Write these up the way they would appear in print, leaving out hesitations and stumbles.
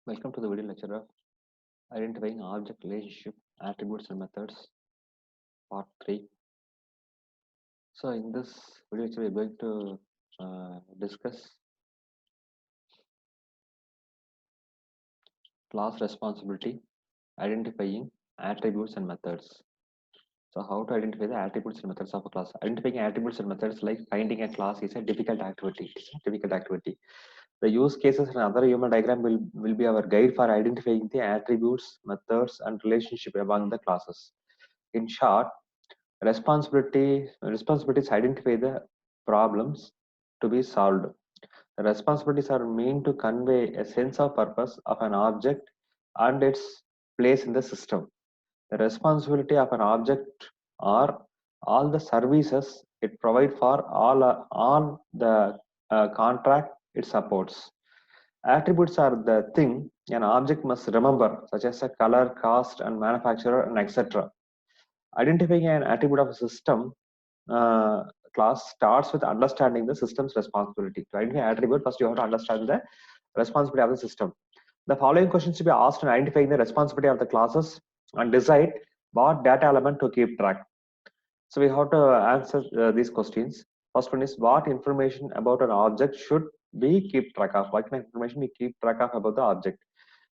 Welcome to the video lecture of Identifying Object Relationship, Attributes and Methods, Part 3. So in this video lecture, we're going to discuss class responsibility, identifying attributes and methods. So how to identify the attributes and methods of a class. Identifying attributes and methods like finding a class is a difficult activity. It's a difficult activity. The use cases and other human diagram will be our guide for identifying the attributes, methods, and relationship among the classes. In short, responsibilities identify the problems to be solved. The responsibilities are meant to convey a sense of purpose of an object and its place in the system. The responsibility of an object are all the services it provides for all the contract it supports. Attributes are the thing an object must remember, such as a color, cost, and manufacturer, and etc. Identifying an attribute of a system uh, class starts with understanding the system's responsibility. To identify attribute, first you have to understand the responsibility of the system. The following questions to be asked in identifying the responsibility of the classes and decide what data element to keep track. So we have to answer these questions. First one is what information about an object should we keep track of? What kind of information we keep track of about the object?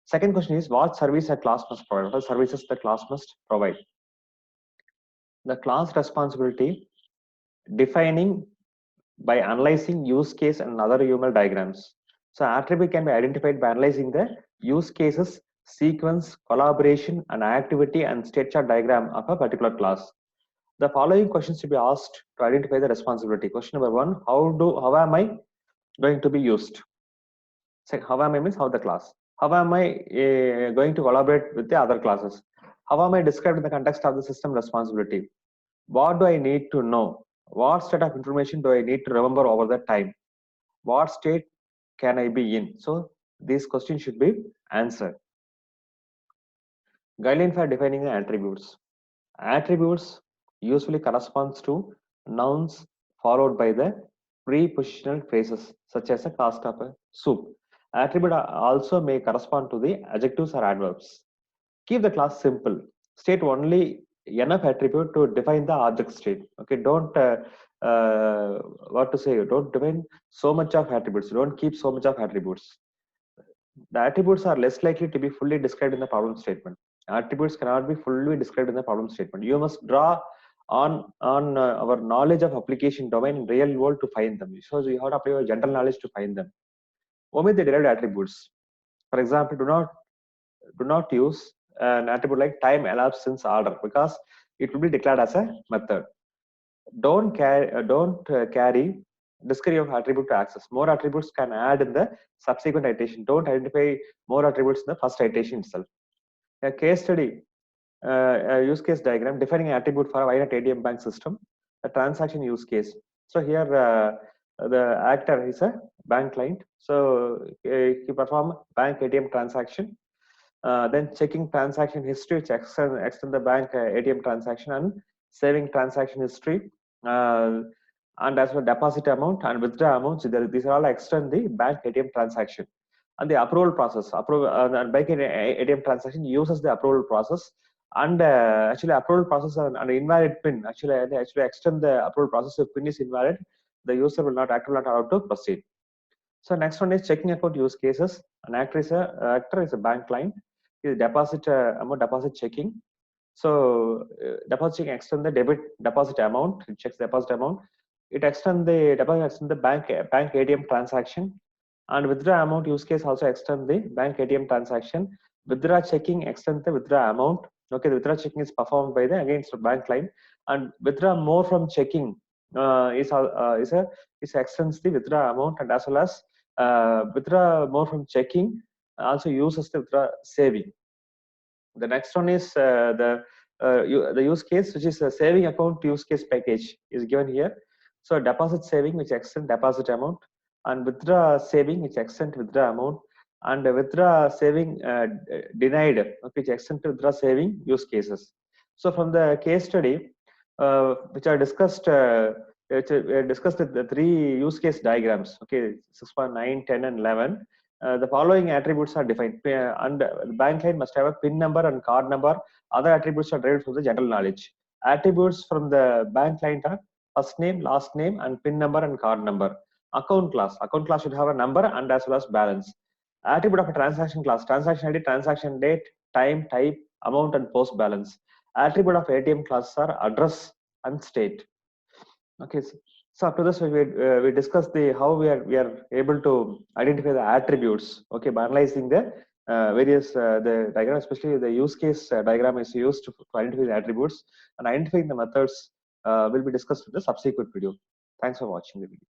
Second question is what service a class must provide? What services the class must provide? The class responsibility defining by analyzing use case and other UML diagrams. So attribute can be identified by analyzing the use cases, sequence, collaboration, and activity and state chart diagram of a particular class. The following questions to be asked to identify the responsibility. Question number one: How am I going to be used? So how am I means how the class. How am I going to collaborate with the other classes? How am I described in the context of the system responsibility? What do I need to know? What state of information do I need to remember over the time? What state can I be in? So these questions should be answered. Guideline for defining the attributes. Attributes usually corresponds to nouns followed by the prepositional phrases such as the cost of a soup. Attribute also may correspond to the adjectives or adverbs. Keep the class simple. State only enough attribute to define the object state. Okay, don't what to say, don't define so much of attributes. Don't keep so much of attributes. The attributes are less likely to be fully described in the problem statement. Attributes cannot be fully described in the problem statement. You must draw on our knowledge of application domain in real world to find them. So you have to apply your general knowledge to find them. Omit the derived attributes. For example, do not use an attribute like time elapsed since order because it will be declared as a method. Don't carry discovery of attribute to access. More attributes can add in the subsequent iteration. Don't identify more attributes in the first iteration itself. A case study, a use case diagram defining an attribute for a Wynut ATM bank system, a transaction use case. So here the actor is a bank client. So he perform bank ATM transaction. Then checking transaction history, which extend the bank ATM transaction and saving transaction history. And as well deposit amount and withdraw amounts, these are all extend the bank ATM transaction. And the approval process, and bank ATM transaction uses the approval process, and actually approval process and invalid pin actually extend the approval process. If pin is invalid, the user will not allowed to proceed. So next one is checking account use cases. An actor is a bank client. Is deposit amount deposit checking. So deposit checking extend the debit deposit amount. It checks deposit amount. It extend the deposit extend the bank ATM transaction, and withdraw amount use case also extend the bank ATM transaction. Withdraw checking extend the withdraw amount. Okay, the withdraw checking is performed by the against the bank client, and withdraw more from checking is extends the withdraw amount, and as well as withdraw more from checking also uses the withdraw saving. The next one is the use case, which is a saving account use case package is given here. So deposit saving, which extend deposit amount, and withdraw saving, which extend withdraw amount, and withdraw saving denied, which extend to withdraw saving use cases. So from the case study, which I discussed, discussed the three use case diagrams. Okay, 6.9, 10, and 11. The following attributes are defined, and the bank client must have a PIN number and card number. Other attributes are derived from the general knowledge. Attributes from the bank client are first name, last name, and PIN number and card number. Account class should have a number and as well as balance. Attribute of a transaction class, transaction ID, transaction date, time, type, amount, and post balance. Attribute of ATM class are address and state. Okay, so after this we discussed the how we are able to identify the attributes. Okay, by analyzing the various the diagram, especially the use case diagram is used to identify the attributes, and identifying the methods will be discussed in the subsequent video. Thanks for watching the video.